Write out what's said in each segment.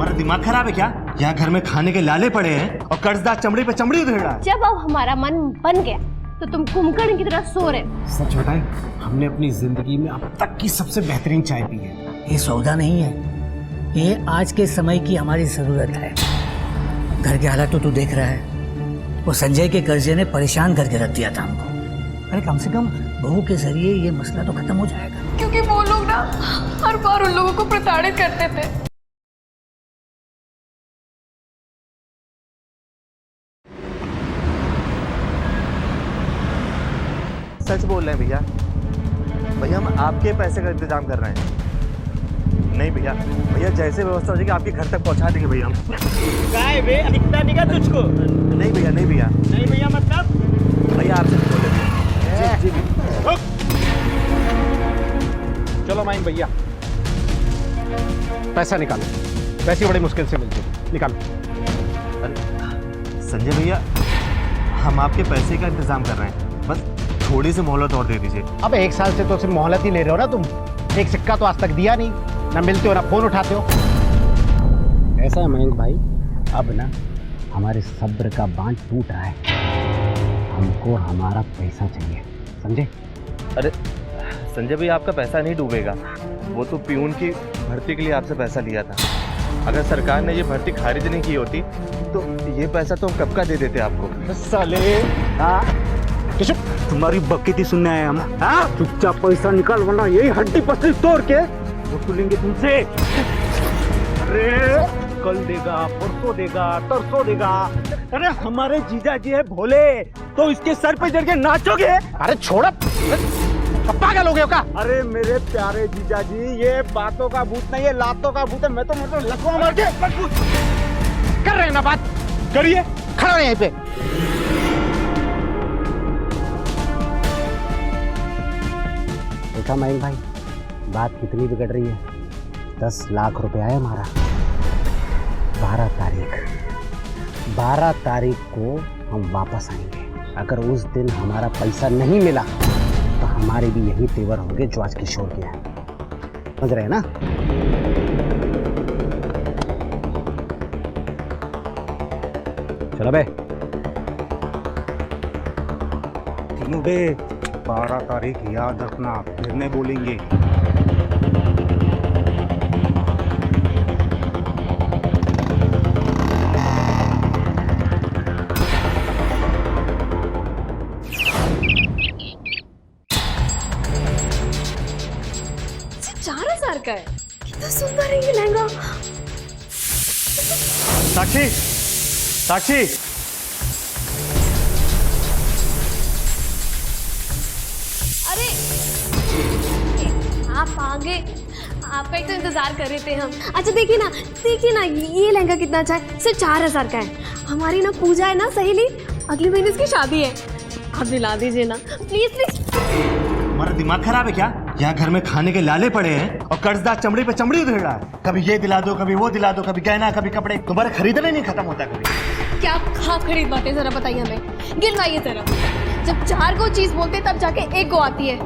तुम्हारा दिमाग खराब है क्या? यहाँ घर में खाने के लाले पड़े हैं और कर्जदार चमड़ी पे चमड़ी उधेड़ रहा है। जब अब हमारा मन बन गया तो तुम कुंभकर्ण की तरह सो रहे। सच बताएं, हमने अपनी जिंदगी में अब तक की सबसे बेहतरीन चाय पी है। ये सौदा नहीं है, ये आज के समय की हमारी जरूरत है। घर के हालात तो तू देख रहा है, वो संजय के कर्जे ने परेशान करके रख दिया था हमको। अरे कम से कम बहू के जरिए ये मसला तो खत्म हो जाएगा। क्योंकि वो लोग ना हर बार उन लोगों को प्रताड़ित करते थे। सच बोल रहे हैं भैया। भैया हम आपके पैसे का इंतजाम कर रहे हैं। नहीं भैया, भैया जैसे व्यवस्था हो जाएगी आपके घर तक पहुंचा देंगे भैया हम। काय बे, दिखता नहीं का तुझको? नहीं भैया, नहीं भैया, नहीं भैया मतलब? भैया आपसे नहीं बोल रहे। जी जी। चलो माइन भैया, पैसा निकालो। पैसे बड़ी मुश्किल से मिलते, निकालो। संजय भैया, हम आपके पैसे का इंतजाम कर रहे हैं, बस थोड़ी सी मोहलत और दे दीजिए। अब 1 साल से तो सिर्फ मोहलत ही ले रहे हो ना तुम। एक सिक्का तो आज तक दिया नहीं, ना मिलते हो ना फोन उठाते हो। ऐसा है मयंक भाई, अब ना हमारे सब्र का बांध टूट रहा है। हमको हमारा पैसा चाहिए, समझे? अरे संजय भैया, आपका पैसा नहीं डूबेगा। वो तो प्यून की भर्ती के लिए आपसे पैसा लिया था। अगर सरकार ने ये भर्ती खारिज नहीं की होती तो ये पैसा तो हम कब का दे देते आपको। साले तुम्हारी बकैती सुनने आए हम। चुपचाप पैसा निकाल, वरना यही हड्डी पसली तोड़ के वसूलेंगे तुमसे। अरे कल देगा, परसों देगा, तरसों देगा। अरे हमारे जीजा जी है भोले, तो इसके सर पे चढ़ के नाचोगे? अरे छोड़, पागल हो गए हो क्या? अरे मेरे प्यारे जीजा जी, ये बातों का भूत नहीं है, लातों का भूत है। मैं तो मतलब लकवा मार के कर रहे हैं ना, बात करिए, खड़ा है यहीं पे। देखा मयंक भाई, बात कितनी बिगड़ रही है। 10 लाख रुपए आया हमारा। 12 तारीख को हम वापस आएंगे। अगर उस दिन हमारा पैसा नहीं मिला तो हमारे भी यही तेवर होंगे जो आज किशोर के हैं। समझ रहे हैं ना? चलो बे, तीनों बे, 12 तारीख याद रखना, फिर नहीं बोलेंगे। सिर्फ 4,000 का है। कितना सुंदर है ये लहंगा। साक्षी, साक्षी, अरे आप आगे, आपका ही तो इंतजार कर रहे थे हम। अच्छा देखिए ना, ये लहंगा कितना अच्छा है। सिर्फ 4,000 का है। हमारी ना पूजा है ना सहेली, अगले महीने इसकी शादी है। आप दिला दीजिए ना प्लीज प्लीज। तुम्हारा दिमाग खराब है क्या? यहाँ घर में खाने के लाले पड़े हैं और कर्जदार चमड़ी पे चमड़ी उधेड़ रहा है। कभी ये दिला दो, कभी वो दिला दो, कभी गहना, कभी कपड़े। तुम्हारे खरीदने नहीं खत्म होता कभी। क्या आप खरीदवाते, जरा बताइए हमें, गिनवाइए जरा। जब 4 को चीज बोलते तब जाके 1 को आती है,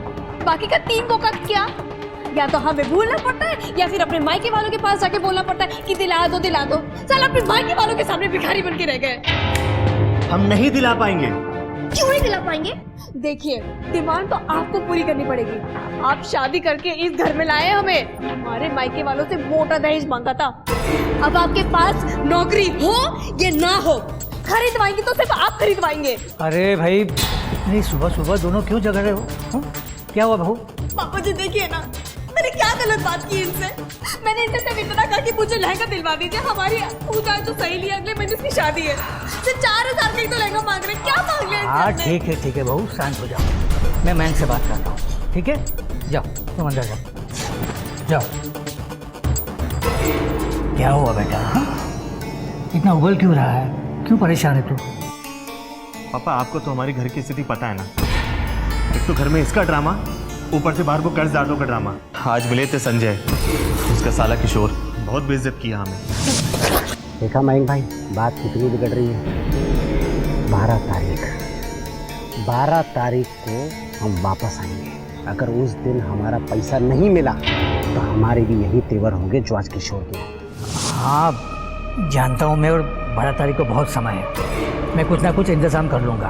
बाकी का 3 को का क्या? या तो हमें भूलना पड़ता है या फिर अपने मायके वालों के पास जाके बोलना पड़ता है कि दिला दो दिला दो। चल अपने मायके वालों के सामने भिखारी बन के रह गए। हम नहीं दिला पाएंगे। क्यों नहीं दिला पाएंगे? देखिए, डिमांड तो आपको पूरी करनी पड़ेगी। आप शादी करके इस घर में लाए हमें, हमारे मायके वालों से मोटा दहेज मांगा था। अब आपके पास नौकरी हो या ना हो, खरीदवाएंगे तो सिर्फ आप खरीदवाएंगे। अरे भाई, इतनी सुबह सुबह दोनों क्यों झगड़ रहे हो? क्या हुआ बहू? पापा जी देखिए ना, मैंने क्या गलत बात की इनसे। मैंने इनसे सिर्फ इतना कहा कि मुझे लहंगा दिलवा दीजिए, हमारी पूजा जो सहेली है, अगले महीने उसकी शादी है। सिर्फ 4,000 का ही तो लहंगा मांग रहे हैं, क्या मांग रहे हैं? हाँ ठीक है बहू, शांत हो जाओ। मैं मैम से बात करता हूँ, ठीक है? जाओ तुम अंदर जाओ। क्या हुआ बेटा? इतना उबल क्यों रहा है? क्यों परेशान है तू? पापा, आपको तो हमारी घर की स्थिति पता है ना। एक तो घर में इसका ड्रामा, ऊपर से बाहर को कर्जदारों का ड्रामा। आज मिले थे संजय, उसका साला किशोर, बहुत बेइज्जत किया हमें। देखा मयंक भाई, बात कितनी बिगड़ रही है। 12 तारीख को हम वापस आएंगे। अगर उस दिन हमारा पैसा नहीं मिला तो हमारे भी यही तेवर होंगे जो आज किशोर के हैं। हाँ जानता हूँ मैं, और 12 तारीख को बहुत समय है। मैं कुछ ना कुछ इंतज़ाम कर लूँगा।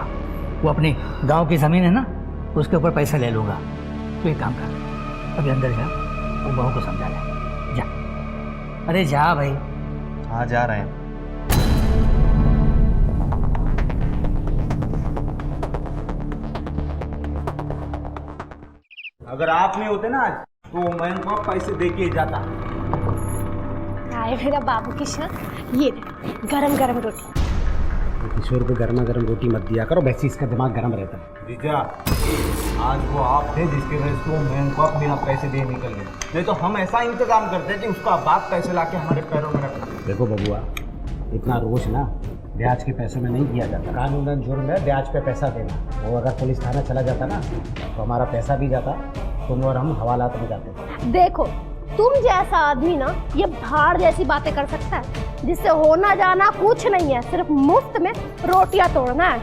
वो अपनी गांव की ज़मीन है ना, उसके ऊपर पैसा ले लूँगा। तो एक काम कर, अभी अंदर जा, वो बहू को समझा ले। जा, अरे जा भाई। हाँ जा रहे हैं। अगर आप नहीं होते ना आज, तो मैं उनको पैसे दे के जाता। आए मेरा बाबू किशोर, ये गरम गरम रोटी। किशोर को गर्मा गर्म रोटी मत दिया करो, वैसे इसका दिमाग गर्म रहता है। जीजा, आज वो आप थे जिसके वजह से मैं उनको बिना पैसे दिए निकल गए। नहीं तो हम ऐसा इंतजाम करते कि उसका बाप पैसे लाके हमारे पैरों में रखता। देखो बबुआ, इतना रोज ना ब्याज के पैसों में नहीं किया जाता। कानूनन जुर्म है ब्याज पे पैसा देना। वो अगर पुलिस थाना चला जाता ना, तो हमारा पैसा भी जाता, तुम और हम हवालात में जाते। देखो तुम जैसा आदमी ना ये भाड़ जैसी बातें कर सकता है, जिससे होना जाना कुछ नहीं है, सिर्फ मुफ्त में रोटियां तोड़ना है।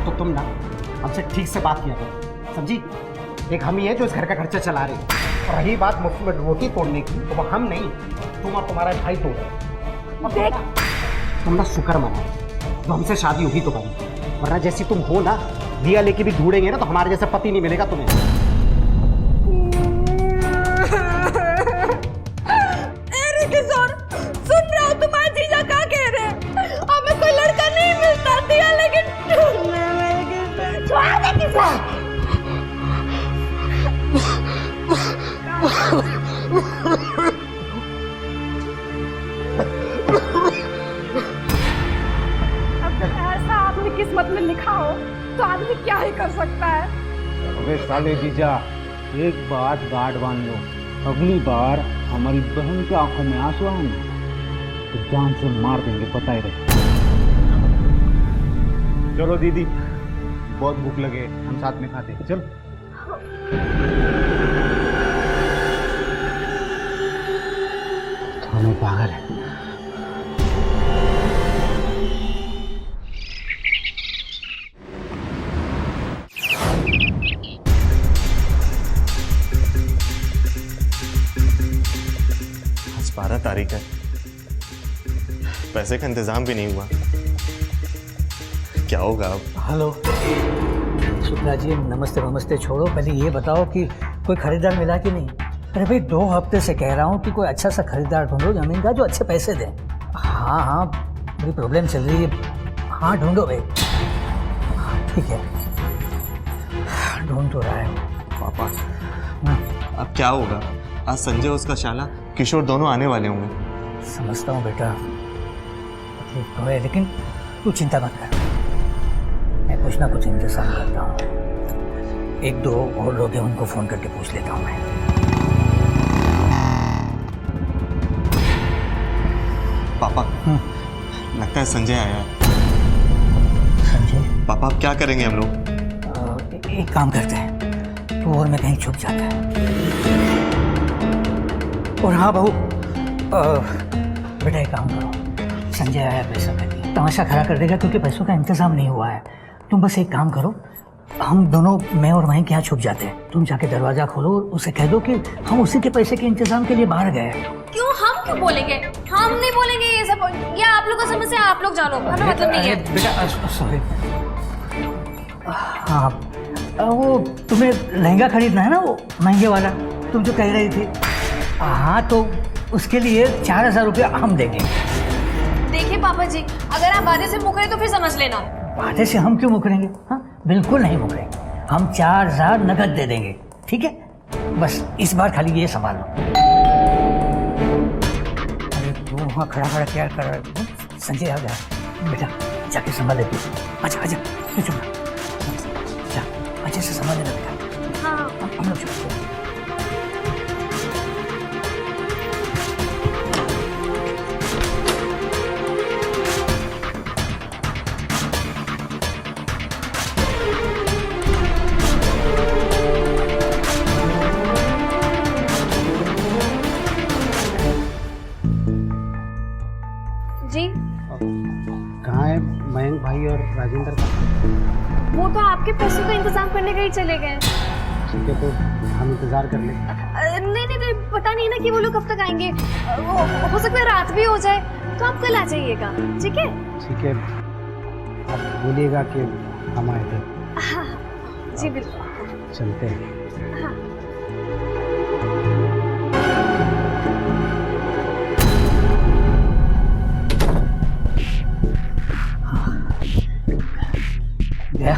तो तुम ना हमसे ठीक से बात किया करो, समझी? एक हम ही है जो इस घर का खर्चा चला रहे हैं। और रही बात मुफ्त में रोटी तोड़ने की, तो वो हम नहीं, तुम और तुम्हारा भाई तोड़ रहे। देख तुम ना शुक्र मनाओ जो हमसे शादी हुई तो करी, वरना जैसी तुम हो ना, दिया लेके भी ढूंढेंगे ना, तो हमारे जैसा पति नहीं मिलेगा तुम्हें। अरे किशोर, सुन रहा हूँ तुम्हारे जीजा क्या कह रहे हैं? हमें कोई लड़का नहीं मिलता दिया, लेकिन छोड़ दे किशोर। अब ऐसा आदमी किस्मत में लिखा हो तो आदमी क्या ही कर सकता है। अबे साले जीजा, एक बात गार्ड बांध लो, अगली बार हमारी बहन की आंखों में आंसू आए ना, तो जान से मार देंगे, पता ही रहे। चलो दीदी, बहुत भूख लगे, हम साथ में खाते हैं। चल। हमें पागल है। आज 12 तारीख है, पैसे का इंतजाम भी नहीं हुआ। क्या होगा अब? हेलो शुक्ला जी, नमस्ते नमस्ते छोड़ो, पहले ये बताओ कि कोई खरीदार मिला कि नहीं? अरे भाई 2 हफ्ते से कह रहा हूँ कि कोई अच्छा सा खरीदार ढूंढो जमीन का, जो अच्छे पैसे दे। हाँ हाँ, बड़ी प्रॉब्लम चल रही है। हाँ ढूंढो भाई। हाँ, ठीक है, ढूंढ तो रहा है। पापा हाँ, अब क्या होगा? आज संजय और उसका शाला किशोर दोनों आने वाले होंगे। समझता हूँ बेटा, तकलीफ तो है, लेकिन तू चिंता मत कर, मैं कुछ ना कुछ इंतजाम करता हूँ। 1-2 और लोग हैं, उनको फ़ोन करके पूछ लेता हूँ मैं। पापा लगता है संजय आया है। संजय? पापा अब क्या करेंगे हम लोग? एक काम करते हैं, तू और मैं कहीं छुप जाते हैं। और हाँ बहू, बेटा एक काम करो, संजय आया पैसा के लिए, तमाशा खड़ा कर देगा क्योंकि पैसों का इंतजाम नहीं हुआ है। तुम बस एक काम करो, हम दोनों, मैं और वहीं के यहाँ छुप जाते हैं। तुम जाके दरवाजा खोलो और उसे कह दो कि हम उसी के पैसे के इंतजाम के लिए बाहर गए। क्यों? हम क्यों बोलेंगे? हम नहीं बोलेंगे ये सब। या आप लोग का समस्या आप लोग जानो, हमें मतलब नहीं है। बेटा सॉरी। हाँ, वो तुम्हें लहंगा खरीदना है ना, वो महंगे वाला, तुम जो कह रही थी। हाँ, तो उसके लिए 4000 रुपया हम देंगे। देखिए पापा जी, अगर आप वादे से मुकरे तो फिर समझ लेना। वादे से हम क्यों मुकरेंगे? हाँ बिल्कुल नहीं मुकरेंगे, हम 4000 नगद दे देंगे, ठीक है? बस इस बार खाली ये संभाल लो। अरे तू वहाँ खड़ा खड़ा क्या कर रहा है? संजय आ गया। बेटा जाके संभाल ले तू। आजा आजा, तू चुप जा, अच्छे से संभाल लेना बेटा। हाँ हम लोग चुप। जी, कहाँ है मयंक भाई और राजेंद्र का? वो तो आपके पैसों का इंतजाम करने के ही चले गए। ठीक है, तो हम इंतजार कर लें। नहीं नहीं नहीं, पता नहीं ना कि वो लोग कब तक आएंगे। हो सकता है रात भी हो जाए, तो आप कल आ जाइएगा, ठीक है? ठीक है, आप बोलिएगा कि हम आए थे। हाँ जी बिल्कुल। चलते हैं। हाँ। गया?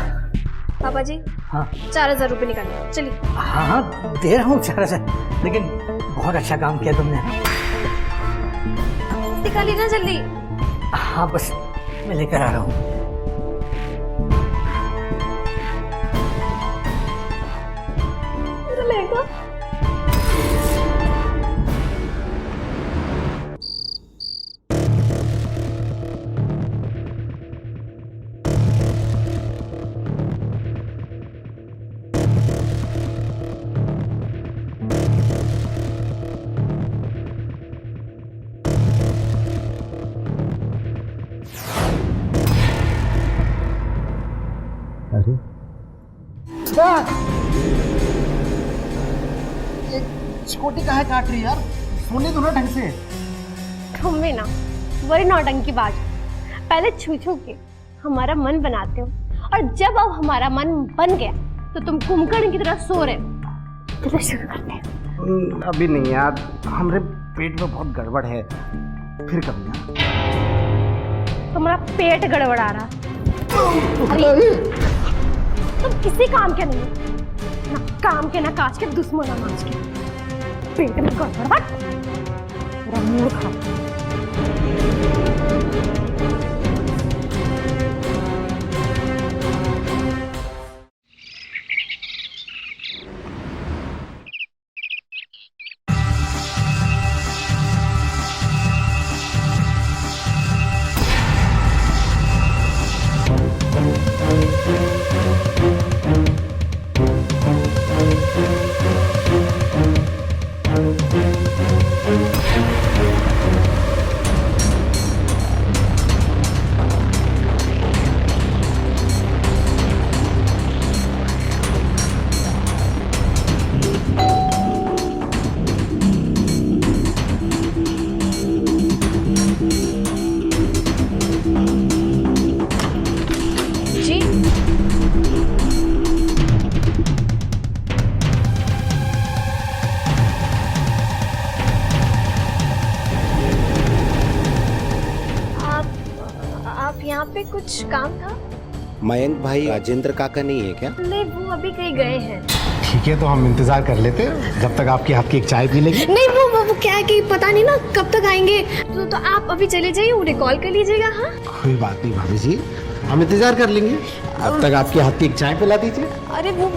पापा जी हाँ 4000 रुपये निकालिए, चलिए। हाँ हाँ दे रहा हूँ 4000, लेकिन बहुत अच्छा काम किया तुमने। निकालिए ना जल्दी। हाँ बस मैं लेकर आ रहा हूँ। मेरा लहंगा। अरे छोटी काहे काट रही यार, सोने दो ना ढंग से। तुम भी ना बड़ी नौटंकी बाज, पहले छू छू के हमारा मन बनाते हो, और जब अब हमारा मन बन गया तो तुम कुंभकर्ण की तरह सो रहे हो। तो शुरू करते हैं। अभी नहीं यार, हमारे पेट में बहुत गड़बड़ है, फिर कभी ना। तुम्हारा पेट गड़बड़ा रहा, अरे तुम किसी काम के नहीं हो, ना काम के ना काज के, दुश्मन ना माज के। पेट में गड़बड़, पूरा मूड खराब। जी आप यहाँ पे कुछ काम था? मयंक भाई राजेंद्र काका नहीं है क्या? नहीं, वो अभी कहीं गए हैं। ठीक है, तो हम इंतजार कर लेते हैं जब तक आपके हाथ की एक चाय पी लेंगे। नहीं, वो क्या है कि पता नहीं ना कब तक आएंगे, तो आप अभी चले जाइए, उन्हें कॉल कर लीजिएगा। हाँ कोई बात नहीं भाभी जी, हम इंतजार कर लेंगे, अब तक आपके हाथ की एक चाय पिला दीजिए। अरे वो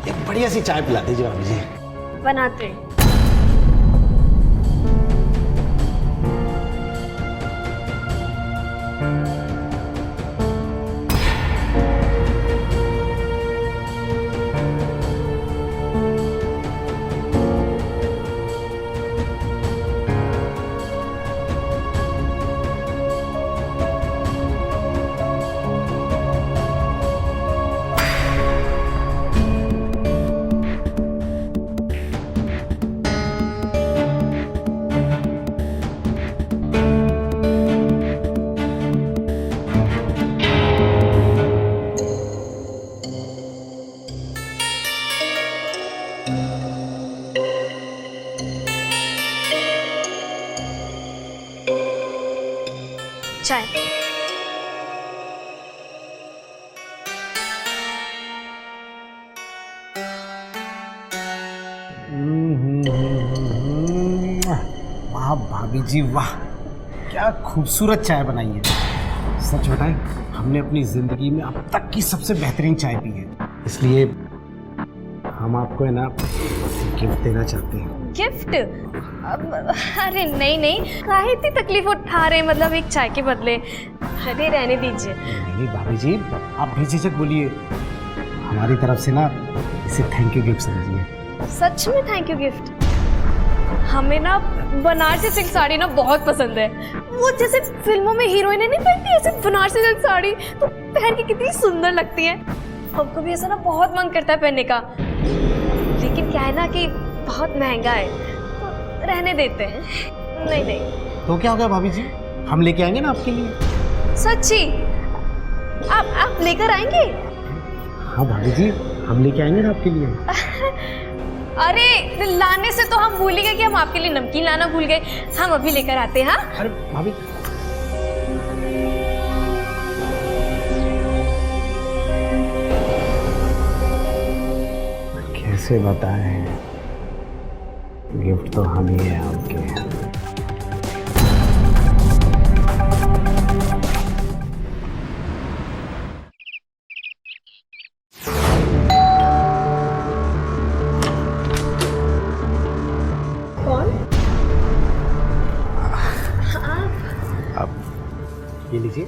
एक बढ़िया सी चाय पिला दीजिए भाभी जी। बनाते हैं। चाय। वाह भाभी जी वाह, क्या खूबसूरत चाय बनाई है। सच बताएं, हमने अपनी जिंदगी में अब तक की सबसे बेहतरीन चाय पी है, इसलिए हम आपको है ना गिफ्ट देना चाहते हैं। गिफ्ट? अरे नहीं नहीं, काहे इतनी तकलीफ उठा रहे हैं, मतलब एक चाय के बदले। अरे रहने दीजिए। नहीं भाभी जी, आप बेझिझक बोलिए, हमारी तरफ से ना इसे थैंक यू गिफ्ट समझिए। सच में थैंक यू गिफ्ट। हमें ना बनारसी सिल्क साड़ी ना बहुत पसंद है, वो जैसे फिल्मों में हीरोइनें नहीं पहनती ऐसे बनारसी सिल्क साड़ी, तो पहन के कितनी सुंदर लगती है। हमको भी ऐसा ना बहुत मन करता है पहनने का, लेकिन क्या है ना कि बहुत महंगा है, तो रहने देते हैं। नहीं नहीं। तो क्या हो गया भाभी जी, हम लेके आएंगे ना आपके लिए। सच्ची? आप लेकर आएंगे? हाँ भाभी जी, हम लेके आएंगे ना आपके लिए। अरे लाने से तो हम भूल ही गए कि हम आपके लिए नमकीन लाना भूल गए। हम अभी लेकर आते हैं। हाँ अरे भाभी, कैसे बताएं, गिफ्ट तो हम ही है आपके। ये लीजिए।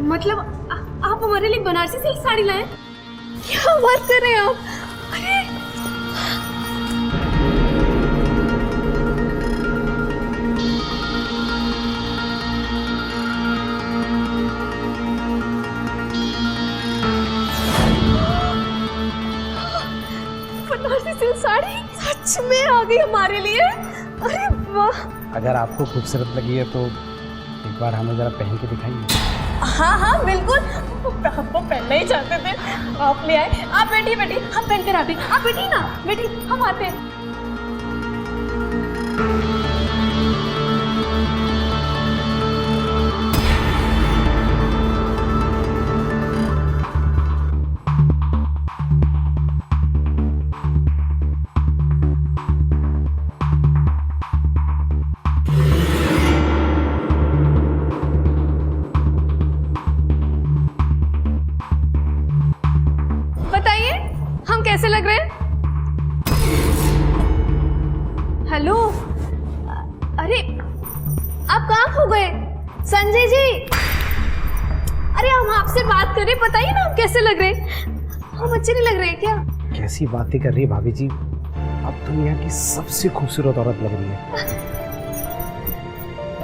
मतलब आप हमारे लिए बनारसी सिल्क साड़ी लाए? क्या बात कर रहे हैं आप? अरे बनारसी सिल्क साड़ी सच में आ गई हमारे लिए। अरे वाह। अगर आपको खूबसूरत लगी है तो एक बार हमें जरा पहन के दिखाइए। हाँ हाँ बिल्कुल, आपको पहनना ही चाहते थे, आप ले आए। आप बैठिए बैठिए, हम पहन कर आते हैं। आप बैठिए ना, बैठिए, हम आते हैं। बताइए हम कैसे लग रहे हैं? हेलो, अरे आप कहाँ खो गए? संजय जी, अरे हम आपसे बात कर रहे, बताइए ना आप कैसे लग रहे हैं? हम अच्छे नहीं लग रहे हैं क्या? कैसी बातें कर रही है भाभी जी, अब तुम यहाँ की सबसे खूबसूरत औरत लग रही है।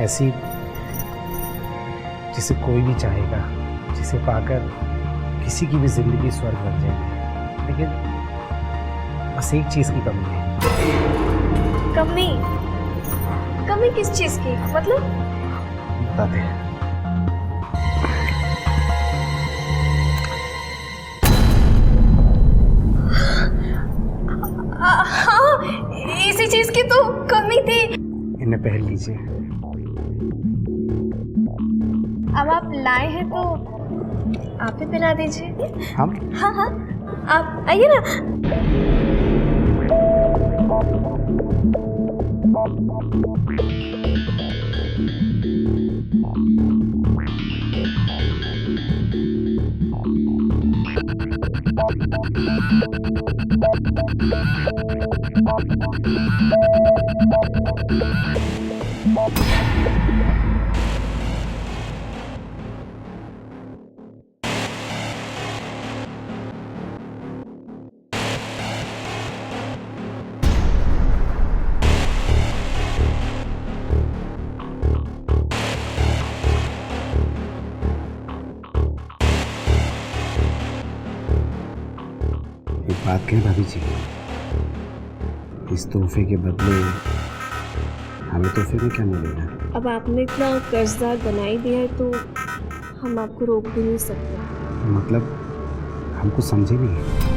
ऐसी जिसे कोई भी चाहेगा, जिसे पाकर किसी की भी जिंदगी स्वर्ग बन जाए। लेकिन बस एक चीज की कमी है। कमी? कमी किस चीज की? मतलब? बताते हैं। हाँ, इसी चीज की तो कमी थी। इन्हें पहन लीजिए। अब आप लाए हैं तो आप ही पिला दीजिए। हम? हाँ हाँ, आप आइए ना। एक बात कहें भाभी जी, इस तोहफे के बदले हमें तोहफे में क्या मिलेगा? अब आपने इतना कर्जदार बना ही दिया है तो हम आपको रोक भी नहीं सकते। मतलब हमको समझे नहीं।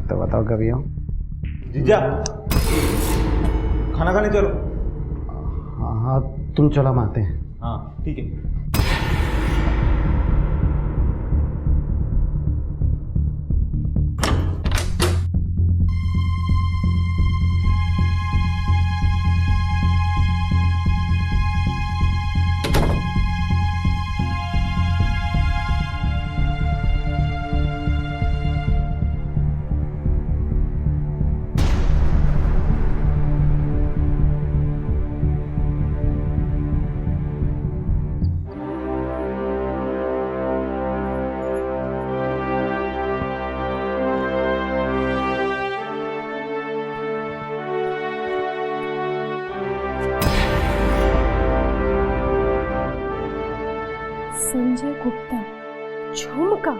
तो बताओ कभी हो? जीजा, खाना खाने चलो। हाँ तुम चलो, हम आते हैं। हाँ ठीक है। संजय गुप्ता, झुमका।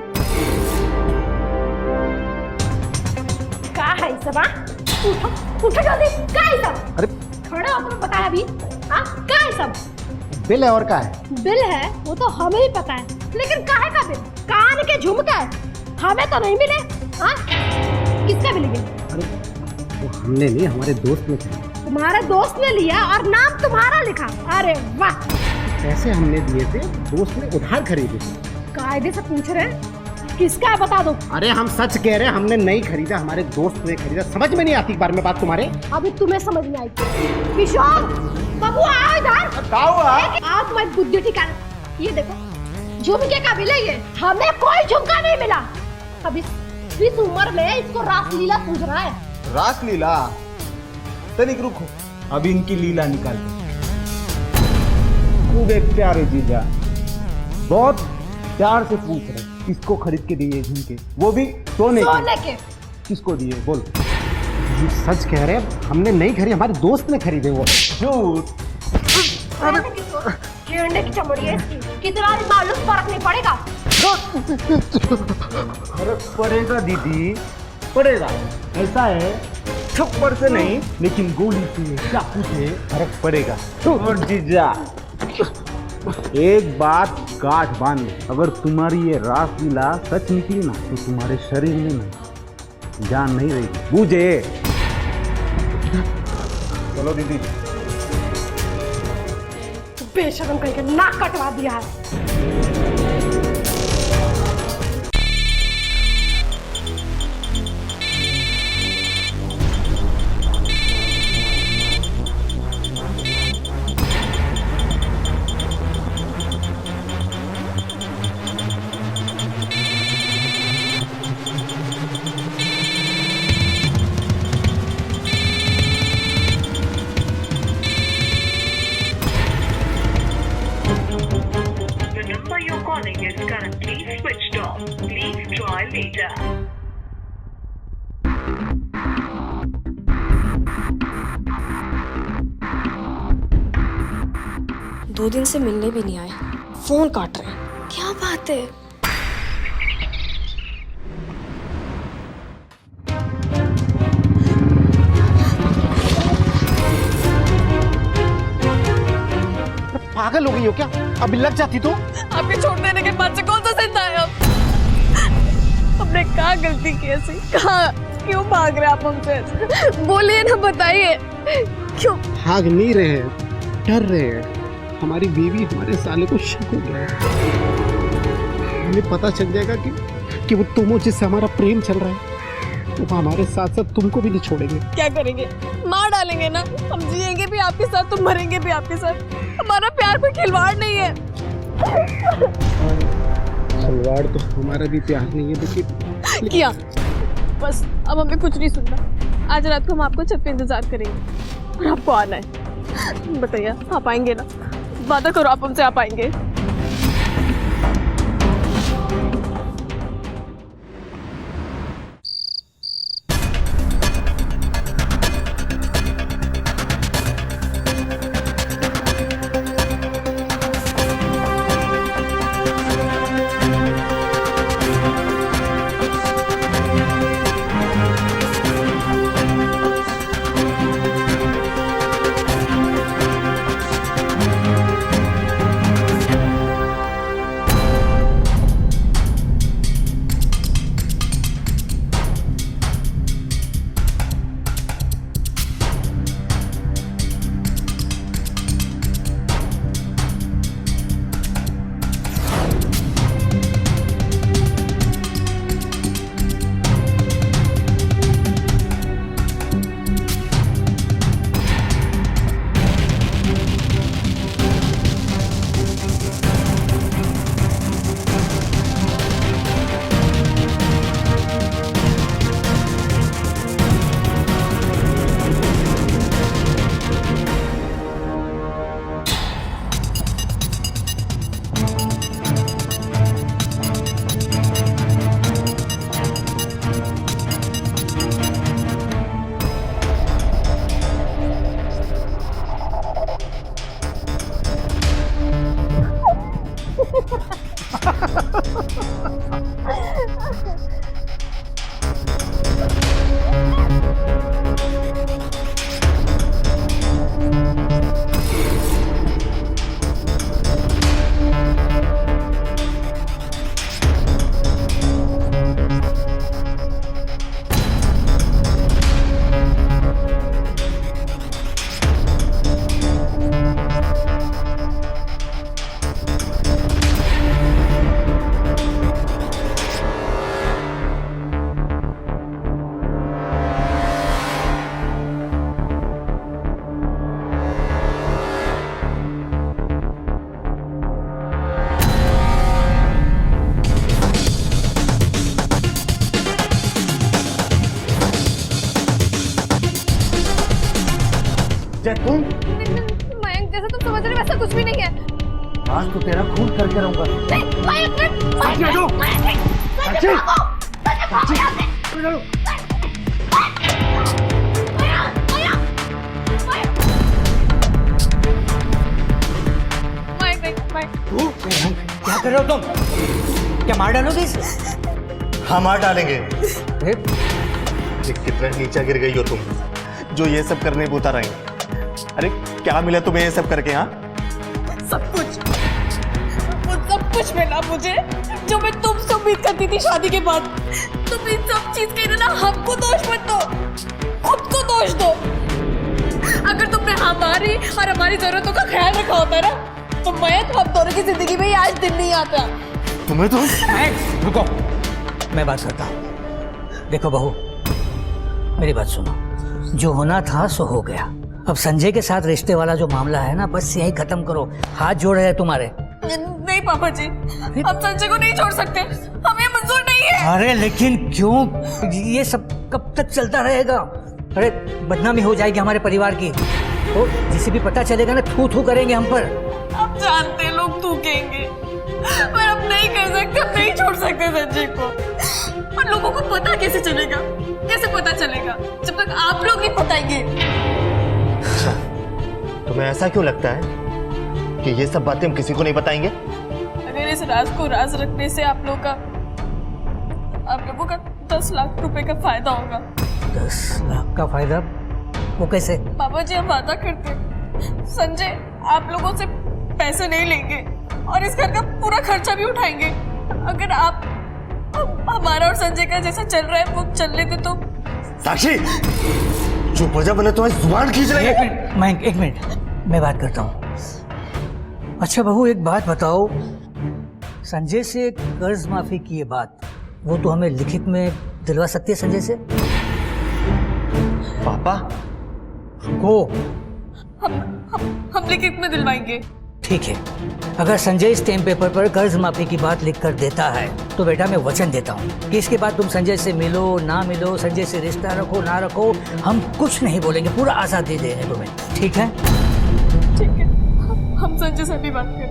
क्या है ये सब? उठो उठो जल्दी, क्या है सब? अरे खड़े होकर बताया अभी। हाँ, क्या है सब? बिल है और क्या है? बिल है वो तो हमें ही पता है, लेकिन काहे का बिल? कान के झुमका है, हमें तो नहीं मिले। हाँ, किसका बिल है? अरे वो हमने नहीं, हमारे दोस्त ने खरीदा। तुम्हारे दोस्त ने लिया और नाम तुम्हारा लिखा। अरे वाह! पैसे हमने दिए थे, दोस्त ने उधार खरीदे। कायदे से पूछ रहे हैं किसका है, बता दो। अरे हम सच कह रहे हैं, हमने नहीं खरीदा, हमारे दोस्त ने खरीदा। समझ में नहीं आती बार में बात तुम्हारे। अभी तुम्हें समझ में आई। किशोर बाबू आओ इधर। क्या हुआ? आओ तुम्हारी बुद्धि ठिकाने। ये देखो झुमके का बिल है ये, हमें कोई झुमका नहीं मिला। अब इस उम्र में इसको रासलीला सूझ रहा है। रासलीला? तनिक रुको, अभी इनकी लीला निकाल। खूब एक प्यारे जीजा, बहुत प्यार से पूछ रहे किसको खरीद के दिए झुमके, वो भी सोने के। किसको दिए बोल। हम सच कह रहे हैं, हमने नहीं खरीदे, हमारे दोस्त ने खरीदे। वो झूठ। की चमड़ी है इसकी, कितना भी मालूम फर्क नहीं पड़ेगा। फर्क पड़ेगा दीदी, पड़ेगा। ऐसा है, थप्पड़ से नहीं लेकिन गोली से, चाकू से फर्क पड़ेगा। और जीजा एक बात गांठ बांध लो, अगर तुम्हारी ये रासलीला सच निकली ना तो तुम्हारे शरीर में ना जान नहीं रहेगी, बूझे। चलो दीदी। बेशरम करके नाक कटवा दिया है। The number you're calling is currently switched off. Please try later. दो दिन से मिलने भी नहीं आए, फोन काट रहे हैं। क्या बात है? पागल हो गई हो क्या? अभी लग जाती तो। आपके छोड़ देने के बाद से कौन सा जिंदा है अब? हमने कहाँ गलती की ऐसी? कहाँ? क्यों भाग रहे आप हमसे? बोलिए ना, बताइए क्यों? भाग नहीं रहे हैं, डर रहे हैं। हमारी बीवी, हमारे साले को शक हो गया है। हमें पता चल जाएगा कि वो तुम हो जिससे हमारा प्रेम चल रहा है, वो हमारे साथ साथ तुमको भी नहीं छोड़ेंगे। क्या करेंगे? मार डालेंगे ना। हम जिएंगे भी आपके साथ तो मरेंगे भी आपके साथ। हमारा प्यार कोई खिलवाड़ नहीं है। खिलवाड़ तो हमारा भी प्यार नहीं है, लेकिन किया बस, अब हमें कुछ नहीं सुनना। आज रात को हम आपको छत पे इंतजार करेंगे और आपको आना है। बताइए, आप आएंगे ना? वादा करो आप हमसे आप आएंगे। संजय तुम? मयंक जैसा तुम समझ रहे हो वैसा कुछ भी नहीं है। आज तो तेरा खून करके रहूंगा। नहीं, मयंक मत- साक्षी, हटो। मयंक नहीं, साक्षी। संजय भागो, संजय भागो यहाँ से। मयंक, मयंक। मयंक नहीं, मयंक। क्या कर रहे हो तुम? क्या मार डालोगे इसे? हाँ मार डालेंगे। अरे, ये कितना नीचा गिर गई हो तुम, जो ये सब करने को उतार आई। अरे क्या मिला तुम्हें ये सब करके? हाँ सब कुछ, वो सब कुछ मिला मुझे जो मैं तुमसे उम्मीद करती थी शादी के बाद। तुम इन सब चीज के लिए ना हमको दोष मत दो, खुद को दोष दो। अगर तुमने हमारी और हमारी जरूरतों का ख्याल रखा होता ना तो मयंक हम दोनों की जिंदगी में ही आज दिन नहीं आता। तुम्हें तो रुको, मैं बात करता हूँ। देखो बहू, मेरी बात सुनो। जो होना था सो हो गया। अब संजय के साथ रिश्ते वाला जो मामला है ना, बस यही खत्म करो। हाथ जोड़ रहे हैं तुम्हारे। नहीं पापा जी, हम संजय को नहीं छोड़ सकते, हमें मंजूर नहीं है। अरे लेकिन क्यों? ये सब कब तक चलता रहेगा? अरे बदनामी हो जाएगी हमारे परिवार की। तो जिसे भी पता चलेगा ना, थू थू करेंगे हम पर। अब जानते हैं लोग थूकेंगे, पर अब नहीं कर सकते, अब नहीं छोड़ सकते संजय को। और लोगों को पता कैसे चलेगा? कैसे पता चलेगा जब तक आप लोग नहीं बताएंगे? तुम्हें ऐसा क्यों लगता है कि ये सब बातें हम किसी को नहीं बताएंगे? अगर इस राज को राज रखने से आप लोगों का 10 लाख रुपए का फायदा होगा। 10 लाख का फायदा? वो कैसे? पापा जी हम वादा करते हैं, संजय आप लोगों से पैसे नहीं लेंगे और इस घर का पूरा खर्चा भी उठाएंगे। अगर आप हमारा और संजय का जैसा चल रहा है वो चल लेते तो। साक्षी चुप हो जा, मैंने तुम्हारी जुबान खींच रही एक है। मिनट मयंक, एक मिनट, मैं बात करता हूँ। अच्छा बहू, एक बात बताओ, संजय से कर्ज माफी की ये बात, वो तो हमें लिखित में दिलवा सकती है संजय से? पापा को हम लिखित में दिलवाएंगे। ठीक है, अगर संजय स्टैम्प पेपर पर कर्ज माफी की बात लिख कर देता है तो बेटा मैं वचन देता हूँ कि इसके बाद तुम संजय से मिलो ना मिलो, संजय से रिश्ता रखो ना रखो, हम कुछ नहीं बोलेंगे, पूरा आज़ादी दे देंगे तुम्हें। ठीक है? ठीक है, हम संजय से भी बात करते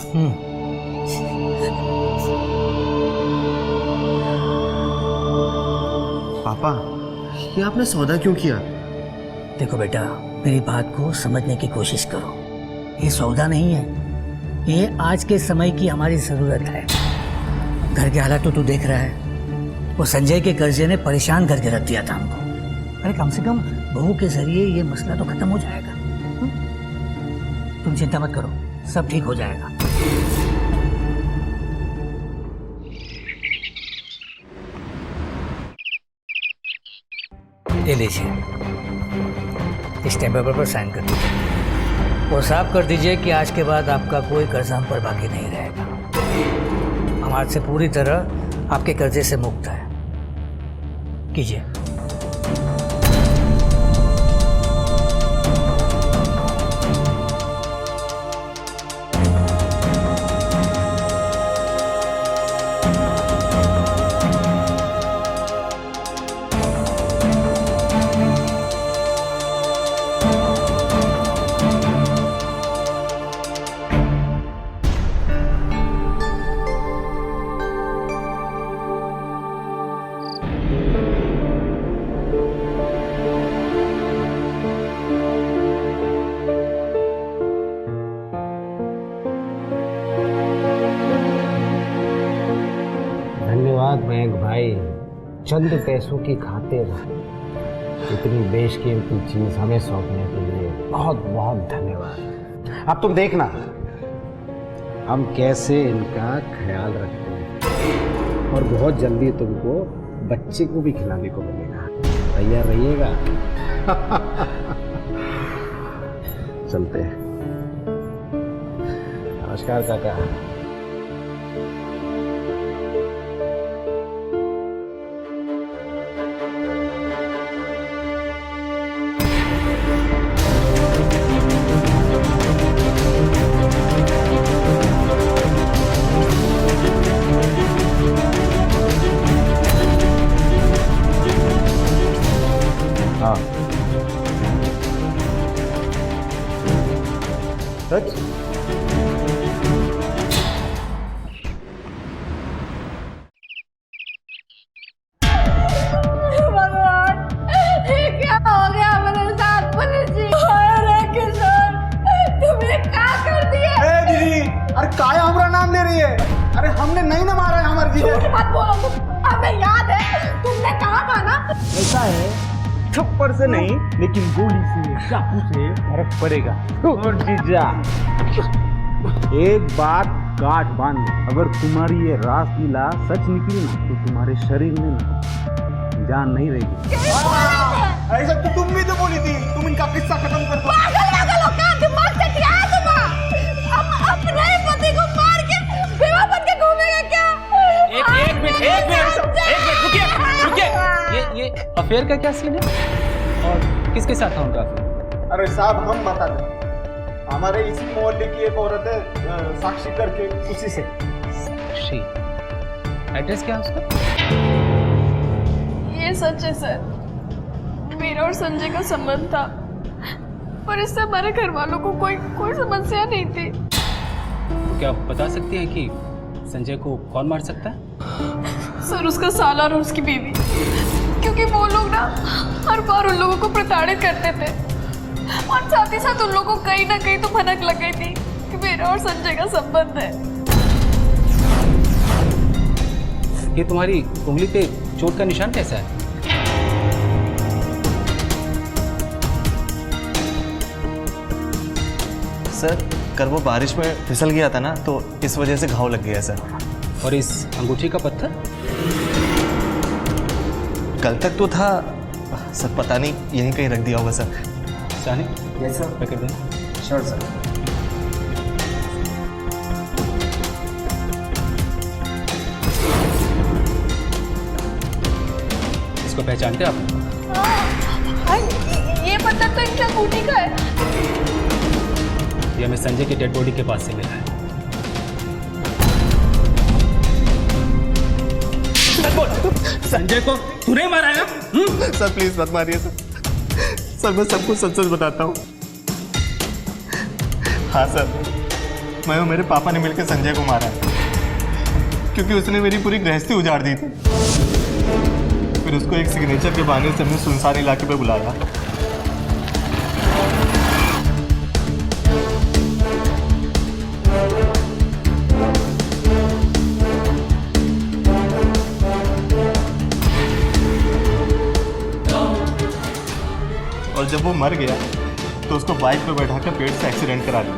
हैं। पापा ये आपने सौदा क्यों किया? देखो बेटा, मेरी बात को समझने की कोशिश करो। ये सौदा नहीं है, ये आज के समय की हमारी ज़रूरत है। घर के हालात तो तू देख रहा है, वो संजय के कर्जे ने परेशान करके रख दिया था हमको। अरे कम से कम बहू के जरिए ये मसला तो खत्म हो जाएगा। तुम चिंता मत करो, सब ठीक हो जाएगा। ये लीजिए, इस स्टैम्प पेपर पर साइन कर दीजिए और साफ कर दीजिए कि आज के बाद आपका कोई कर्जा हम पर बाकी नहीं रहेगा। हम आज से पूरी तरह आपके कर्जे से मुक्त है। कीजिए। धन्यवाद मयंक भाई, चंद पैसों की खातिर इतनी बेशकीमती चीज हमें सौंपने के लिए बहुत बहुत धन्यवाद। अब तुम देखना हम कैसे इनका ख्याल रखते हैं और बहुत जल्दी तुमको बच्चे को भी खिलाने को मिलेगा। तैयार रहिएगा। चलते हैं। नमस्कार काका। सच? भगवान, ये क्या हो गया मेरे साथ? पुलिस जी, अरे किशोर, तुमने क्या कर दिया? ए दीदी, अरे काया हमारा नाम ले रही है? अरे हमने नहीं ना मारा है हमारे जीजा। झूठ मत बोलो, हमें याद है तुमने कहा था ना। ऐसा है, थप्पड़ से नहीं लेकिन गोली से, चाकू से फर्क पड़ेगा। और जीजा, एक बात गांठ बांध लो, अगर तुम्हारी ये रासलीला सच निकली ना तो तुम्हारे शरीर में ना जान नहीं रहेगी। ऐसा तो तुम भी तो बोली थी, तुम इनका किस्सा खत्म कर दो। पागल हो क्या? दिमाग से क्या है तुम्हारा? अब अपने ही पति को मार के बेवा बन के घूमेगा क्या? एक मिनट रुकिए। ये अफेयर का क्या सीन है और किसके साथ था उनका अफेयर? अरे साहब, हम बता दें, हमारे इसी मोहल्ले की एक औरत है साक्षी करके, उसी से। साक्षी? एड्रेस क्या है उसका? ये सच है सर, मेरा और संजय का संबंध था, पर इससे हमारे घर वालों को कोई समस्या नहीं थी। तो क्या आप बता सकती हैं कि संजय को कौन मार सकता है? सर, उसका साला और उसकी बीवी, क्योंकि वो लोग ना हर बार उन लोगों को प्रताड़ित करते थे, और साथ ही साथ उन लोगों को कहीं ना कहीं तो भनक लग गई थी कि मेरा और संजय का संबंध है। ये तुम्हारी उंगली पे चोट का निशान कैसा है? सर कल वो बारिश में फिसल गया था ना, तो इस वजह से घाव लग गया सर। और इस अंगूठी का पत्थर? कल तक तो था सर, पता नहीं यहीं कहीं रख दिया होगा सर। सानी? Yes sir. पकड़ देना। Sure sir. इसको पहचानते हैं आप? ये पत्थर तो इनकी अंगूठी का है। ये हमें संजय के डेड बॉडी के पास से मिला है। संजय को तूने मारा है ना? सर प्लीज मत मारिए सर। सर मैं सब कुछ सच सच बताता हूँ। हाँ सर, मैं और मेरे पापा ने मिलकर संजय को मारा है, क्योंकि उसने मेरी पूरी गृहस्थी उजाड़ दी थी। फिर उसको एक सिग्नेचर के बहाने से हमने सुनसान इलाके पे बुलाया। और जब वो मर गया तो उसको बाइक पे बैठा कर पेड़ से एक्सीडेंट करा दिया।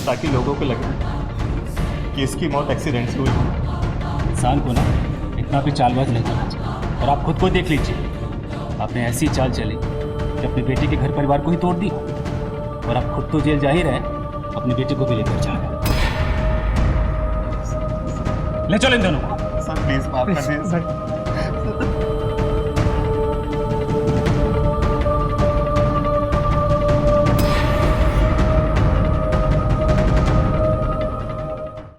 ताकि लोगों को लगे कि इसकी मौत एक्सीडेंट से हुई है। इंसान को ना इतना भी चालबाज नहीं करना चाहिए। और आप खुद को देख लीजिए, आपने ऐसी चाल चली कि अपने बेटे के घर परिवार को ही तोड़ दी, और आप खुद तो जेल जा ही रहे, अपने बेटे को भी लेकर जा रहे। ले चलो इन दोनों को। सर प्लीज माफ कर दीजिए सर।